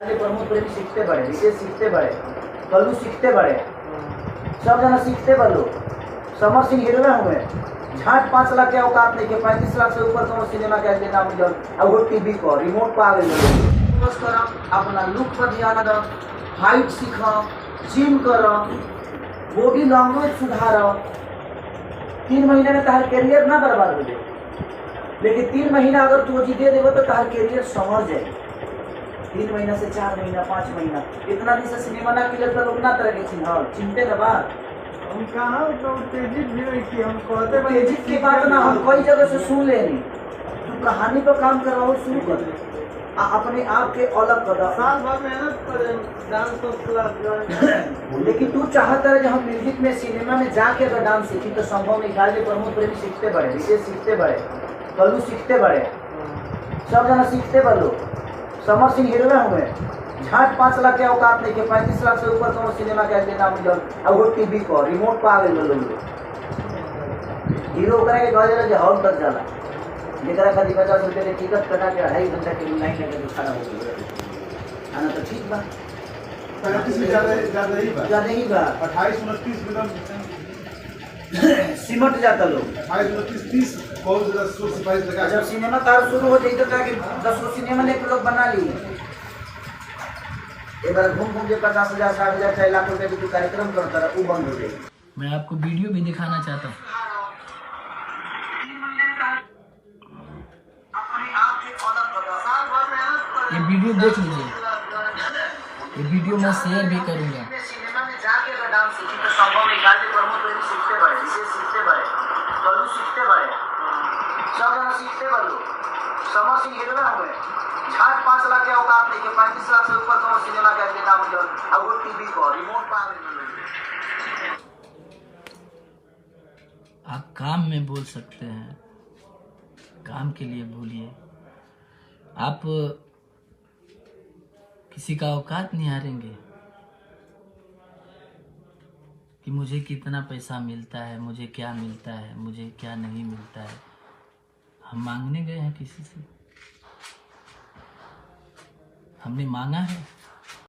प्रमोद प्रेमी सीखते बड़े, विशेष सीखते बड़े, कल्लू सीखते बड़े, सब जना सीखते बड़े। समर सिंह हीरो हुए झाट 5 लाख के औकात नहीं के 35 लाख से ऊपर कौन सिनेमा के देना मिलल और वो टीवी पर रिमोट पर आ गई। फोकस कर अपना लुक पर ध्यान दो, हाइट सीख, जिम कर, बॉडी लैंग्वेज सुधार। 3 महीने में तार कैरियर ना बर्बाद हो जाए, लेकिन 3 महीना अगर तू जी दे देवो तो तार कैरियर समझ जाए। 3 महीना से 4 महीना 5 महीना इतना दिन से सिनेमा ना किले तो लोग ना तरह के चिंते ना बात हम कहाँ तो तेजी भी हुई कि हम कहते तेजी की बात ना हम कई जगह से सुन लेनी। तू कहानी पर काम करवाओ शुरू कर, अपने आप के अलग कर। साल भर मेहनत करे डांस क्लास लेकिन तू चाहता है कि हम म्यूजिक में सिनेमा में जाके अगर डांस सीखी तो संभव नहीं। खाली प्रमोद प्रेमी सीखते बड़े, विशेष सीखते बड़े, कल्लू सीखते बड़े, सब जना सीखते बड़े। समर सिंह हीरो हुए झाट 5 लाख के औकात नहीं के 35 लाख से ऊपर कौन सिनेमा के देना मिलल और वो टीवी पर रिमोट पर आ गई। लोग हीरो करे के गजर जे हॉल तक जाला, जेकरा खाली 50 रुपये के टिकट कटा के 2.5 घंटा के लाइन लगे तो खड़ा हो गया। आना तो ठीक बा, 35 में ज्यादा ही बा 28 29 मिनट सिमट जाता लोग। 28 29 30 बहुत ज्यादा सोच सिपाही लगा। जब सिनेमा कार शुरू हो जाए तो क्या कि 10 गो सिनेमा लेके लोग बना ली। एक बार घूम घूम के 50,000 60,000 6 लाख रुपए की कार्यक्रम करता रहा, वो बंद हो जाए। मैं आपको वीडियो भी दिखाना चाहता हूँ। ये वीडियो देख लीजिए, ये वीडियो मैं शेयर भी करूँगा। सिनेमा में जाके अगर डांस सीखी तो संभव नहीं। खाली प्रमोद प्रेमी सीखते बड़े, विशेष सीखते बड़े, कल्लू सीखते बड़े, सब जना सीखते बड़े। समर सिंह हीरो हुए झाट 5 लाख के औकात नहीं के 35 लाख से ऊपर कौन सिनेमा के देना मिलल और वो टीवी पर रिमोट पर आ गई। आप काम में बोल सकते हैं, काम के लिए बोलिए। आप किसी का औकात नहीं हारेंगे कि मुझे कितना पैसा मिलता है, मुझे क्या मिलता है, मुझे क्या नहीं मिलता है। हम मांगने गए हैं किसी से? हमने मांगा है?